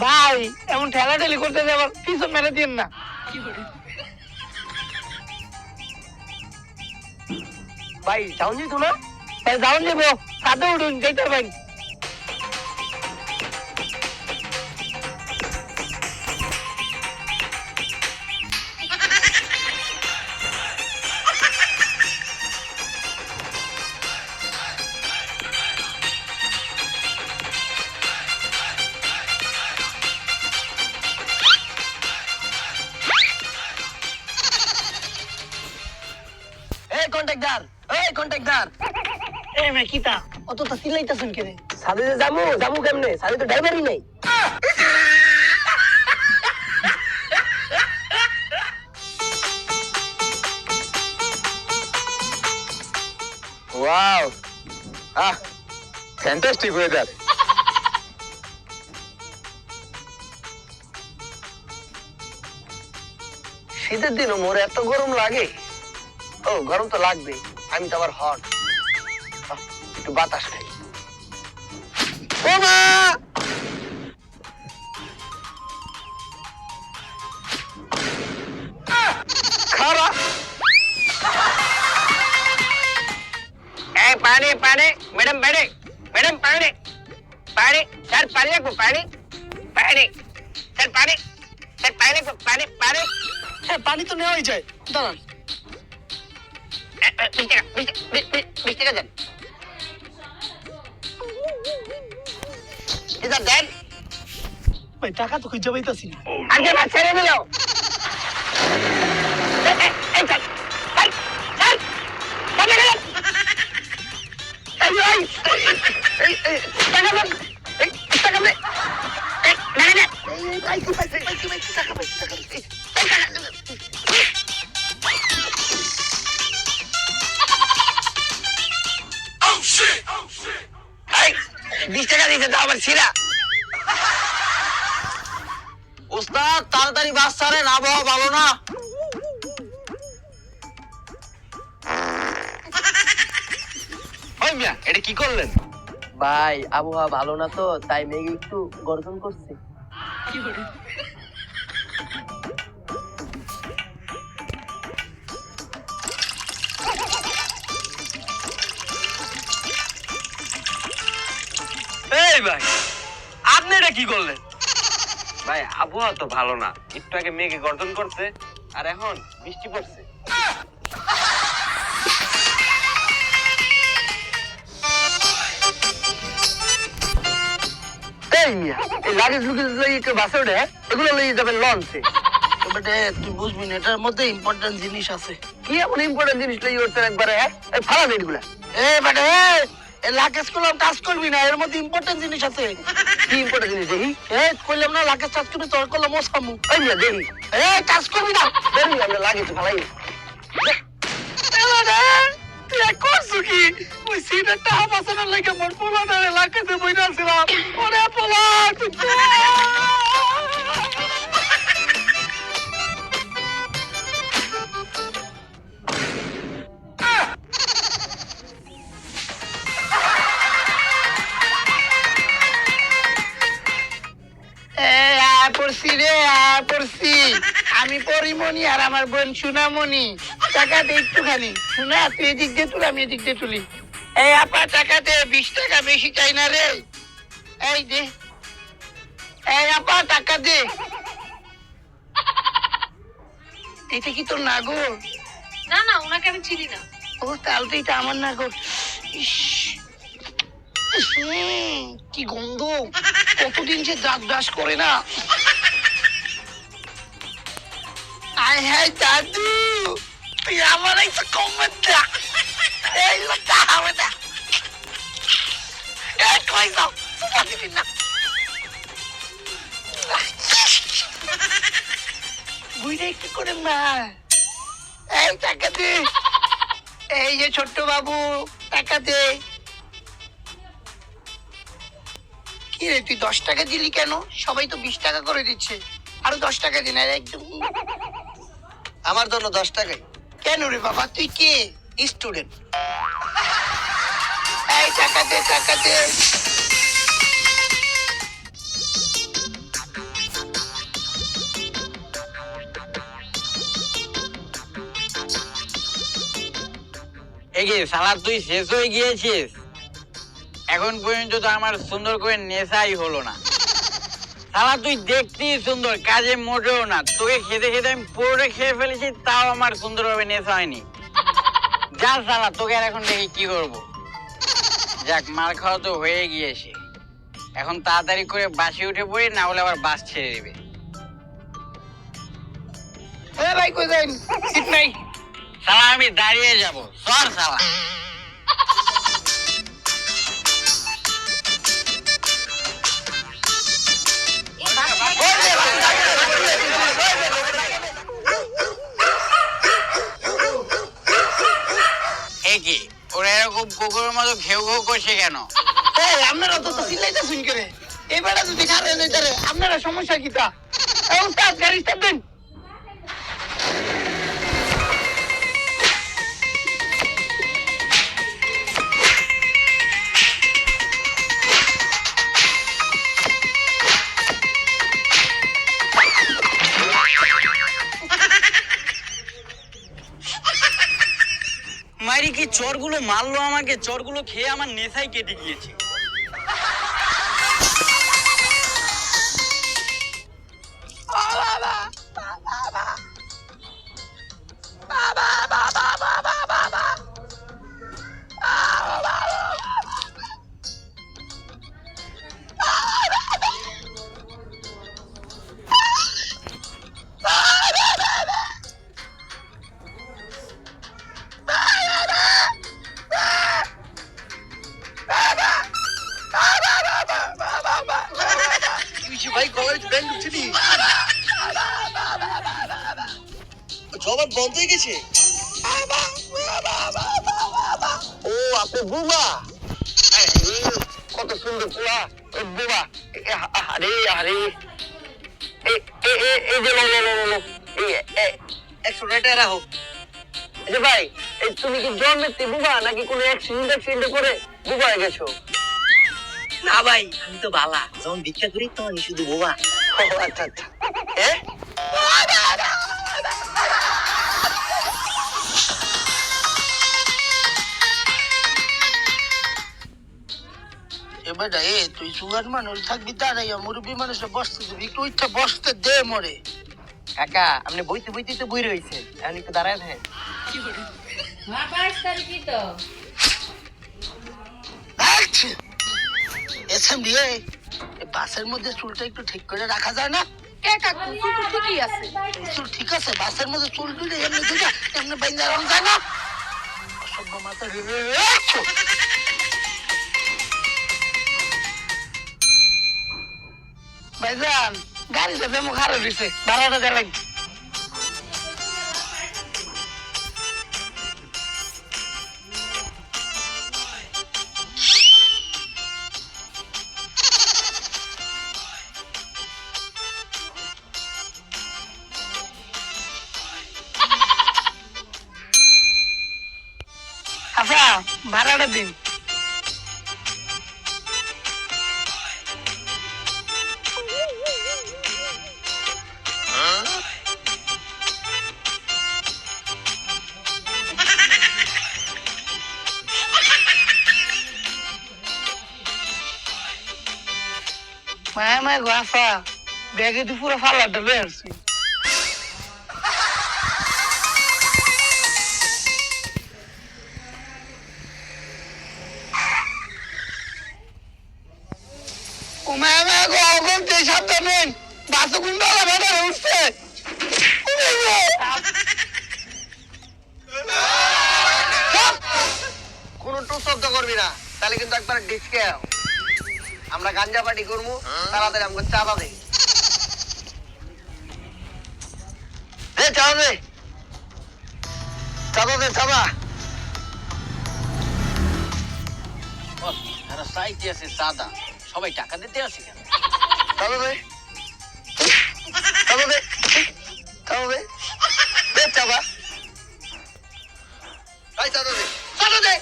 ভাই এমন ঠেলাঠেলি করতে আবার পিছন মেরে দিন না। ভাই যাও যেত না? ভাই যাওন যাবো, কাঁদে উঠুন যেতে ভাই। এই কন্ট্রাক্টর, এই কন্ট্রাক্টর, এ মে কিতা অত তো চিল্লাইতাছেন কেন? সাথে যে যামু কেমনে? সাথে তো ড্রাইভারই নেই। Wow, fantastic weather. শীতের দিনও মোর এত গরম লাগে? ও গরম তো লাগবে, আমি তো আবার হট। একটু বাতাস খাই। ও মা! খারা! এই পানি পানি, ম্যাডাম পানি, ম্যাডাম পানি, পানি, স্যার পানি লাগবো, পানি, পানি, স্যার পানি, স্যার পানি লাগবো, পানি, পানি। হ্যাঁ পানি তো নেওয়াই যায়, দাঁড়ান। 20 টাকা, 20 টাকা দেন। এটা দেন। ভাই টাকা তো খুঁজে পাইতাছি না। আজকে ভাত ছেড়ে দিল। এই স্যার, স্যার, স্যার, টাকা দেন। টাকা দেন, টাকা দেন। এই, 20 টাকা দিতে দাও আমার ছিড়া। ওস্তাদ তাড়াতাড়ি বাস ছাড়েন, আবহাওয়া ভালো না। ওই মিয়া, এটা কি করলেন? ভাই আবহাওয়া ভালো না তো, তাই মেঘ একটু গর্জন করছে। এই ভাই, আপনি এটা কি করলেন? ভাই আবহাওয়া তো ভালো না, একটু আগে মেঘে গর্জন করছে আর এখন বৃষ্টি পড়ছে। এই মিয়া, এই লাগেজ লুগেজ লইয়ে কেউ বাসে ওঠে? এগুলো লইয়ে যাবেন লঞ্চে। বেটে তুই বুঝবি না, এটার মধ্যে ইম্পর্টেন্ট জিনিস আছে। কি এমন ইম্পর্টেন্ট জিনিস লইয়ে উঠছেন একবারে? ফালা নেই এগুলা। এ বেটে লাকেজ করলাম টাচ করবি না, এর মধ্যে ইম্পর্টেন্ট জিনিস আছে। কি ইম্পর্টেন্ট জিনিস দেখি? এ কইলাম না লাকেজ টাচ করবি, তোর করলাম ও সামু। ওই মিয়া দেখি। এ টাচ করবি না। দেখি আমরা লাগেজ ফালাই। তুই করছো কি? ওই সিটের টাকা বাঁচানোর লাগে মোর পোলাটারে লাকেজে বইনা ছিলাম। ওরে পোলা তুই পড়ছি রে, পড়ছি। আমি পরিমণি আর আমার বোন সুনামণি। টাকা দে একটুখানি। শোনা তুই এদিক দিয়ে তুল, আমি এদিক দিয়ে তুলি। এই আপা টাকা দে, 20 টাকা বেশি চাই না রে। এই দে। এই আপা টাকা দে। এটা কি তোর নাগর? না না, ওনাকে আমি চিনি না। ও তাহলে তো এটা আমার নাগর। ইস, কি গন্ধ! কতদিন যে দাঁত ব্রাশ করে না। আয় হায় দাদু, তুই আমার একটা কমেন্টটা এই লোকটা হবে না। এই কই যাও, সুপা দিবি না। বুঝলে কি করে না? এই টাকা দে। এই যে ছোট্ট বাবু, টাকা দে। কি রে তুই 10 টাকা দিলি কেন? সবাই তো 20 টাকা করে দিচ্ছে, আরো 10 টাকা দিন। আর একদম আমার জন্য 10 টাকাই। কেন রে বাবা, তুই কে? স্টুডেন্ট। এই টাকা দে, টাকা দে। এই যে শালা তুই শেষ হয়ে গিয়েছিস, এখন পর্যন্ত তো আমার সুন্দর করে নেশাই হলো না। শালা তুই দেখতেই সুন্দর, কাজে মোটেও না। তোকে খেতে খেতে আমি পুরোটা খেয়ে ফেলেছি, তাও আমার সুন্দরভাবে নেশা হয়নি। যা শালা, তোকে আর এখন দেখি কি করবো। যাক, মার খাওয়া তো হয়ে গিয়েছে, এখন তাড়াতাড়ি করে বাসে উঠে পড়ি, না হলে আবার বাস ছেড়ে দেবে। এ ভাই কই যাইন, সিট নাই। শালা আমি দাঁড়িয়ে যাব, সর শালা। এ কি, ওরা এরকম কুকুরের মতো ঘেউ ঘেউ করছে কেন? এই আপনারা তো চিল্লাইতে শুন করে, এই বেটা যদি খারে যাইতারে আপনারা সমস্যা কি তা? এই উস্তাদ গাড়ি স্টার্ট দেন। মারি কি চোরগুলো মারলো আমাকে, চোরগুলো খেয়ে আমার নেশাই কেটে গিয়েছে। ভাই গলায় ব্যান্ড উঠছে নি, জবাব বন্ধ হয়ে গেছে। ও আপনি বুবা, কত সুন্দর পোলা বুবা। আরে আরে এই যে লো লো লো লো, একশো টাকা রাখো। যে ভাই, তুমি কি জন্মেতে বুবা নাকি কোনো অ্যাক্সিডেন্টে করে বুবা হয়ে গেছো? না ভাই, আমি তো বালা, যখন ভিক্ষা করি তখন শুধু বোবা। আচ্ছা আচ্ছা, হ্যাঁ এবার এ তুই সুগার মানুষ থাকবি, দাঁড়াইয়া মুরব্বী মানুষে বসতে দিবি, একটু ইচ্ছা বসতে দে মরে। কাকা, আপনি বইতে বইতে তো বই রয়েছে, এখন একটু দাঁড়ায় থাকেন। বাসের মধ্যে চুলটা একটু ঠিক করে রাখা যায় না? ঠিকই আছে। চুল ঠিক আছে, বাসের মধ্যে চুল টুলে এমনি দিকে এমনি বাইন্দা রাখা যায় না? অসভ্য মাথা রে। ভাইজান, গাড়িটা যেমন খারাপ হয়েছে, ভাড়াটা দেওয়া লাগবে। আচ্ছা, ভাড়াটা দিন। মায়া মায়া গো আফা, ব্যাগে তো পুরো ফালাটা লয়ে আসছি। ও মায়া মায়া গো, অগমতে সাবধানে, বাসে গুন্ডালা ভেতরে উঠছে। কোনো টু শব্দ করবি না, তাহলে কিন্তু একবার ডিসকে আমরা গাঞ্জা পার্টি করবো, তাড়াতাড়ি আমাকে চাঁদা দে। চাঁদা দে, চাঁদা দে, চাঁদা। এরা চাইতে আছে চাঁদা, সবাই টাকা দিতে আছে কেন? চাঁদা দে, চাঁদা দে, চাঁদা দে, দে চাঁদা। ভাই চাঁদা দে, চাঁদা দে।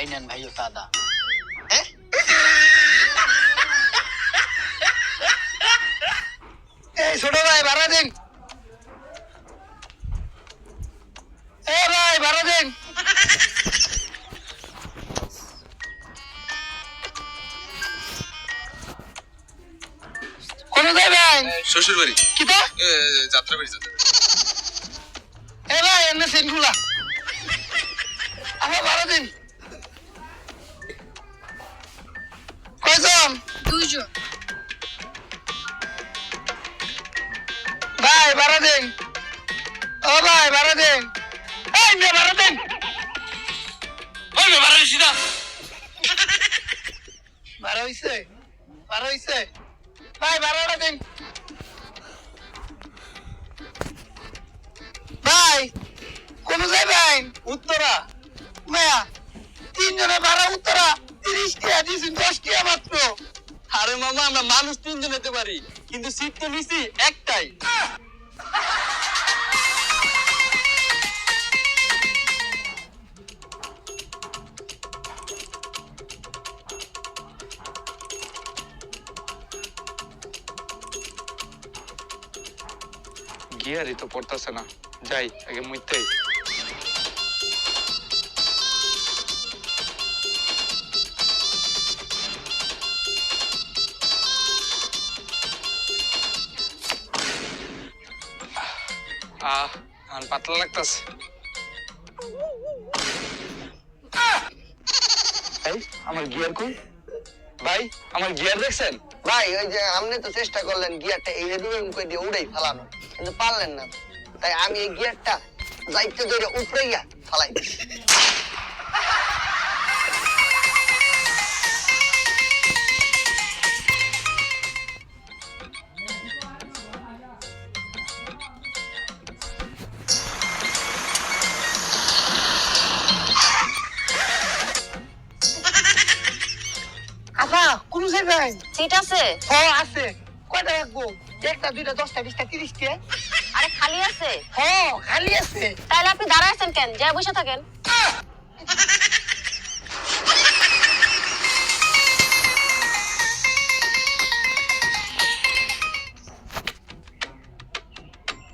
এই নেন ভাইও চাঁদা। এই ছোট ভাই ভাড়া দিন। শ্বশুর বাড়ি কি তো যাত্রা বাড়ি যাত্রা এ ভাই এমনি সেন খুলা আমার 12 দিন কয়জন 2 জন। ভাই 12 দিন ও ভাই 12 দিন এই মেয়ে 12 দিন ওই বাবা সিধা 12 হইছে ভাই 12টা দিন ভাই কোন যাইবেন উত্তরা মায়া 3 জনের ভাড়া উত্তরা 30 টাকা দিয়েছেন 10 টাকা মাত্র আরে মামা আমরা মানুষ 3 জন হতে পারি কিন্তু সিট তো নিছি একটাই গিয়ারই তো পড়তেছে না যাই আগে মুইতেই আমার পাতলা লাগতেছে আমার গিয়ার কই ভাই আমার গিয়ার দেখছেন ভাই ওই যে আপনি তো চেষ্টা করলেন গিয়ারটা এই দিবেন কই দিয়ে উড়াই ফেলানো কিন্তু পারলেন না তাই আমি এই গিয়ারটা যাইতে ধরে উপরে গিয়া ফালাই দিছি আপা কোন যাইবেন সিট আছে? হ আছে কয়টা রাখবো 1টা 2টা 10টা 20টা 30 টা আরে খালি আছে? হ খালি আছে তাহলে আপনি দাঁড়ায় আছেন কেন? যায় বসে থাকেন।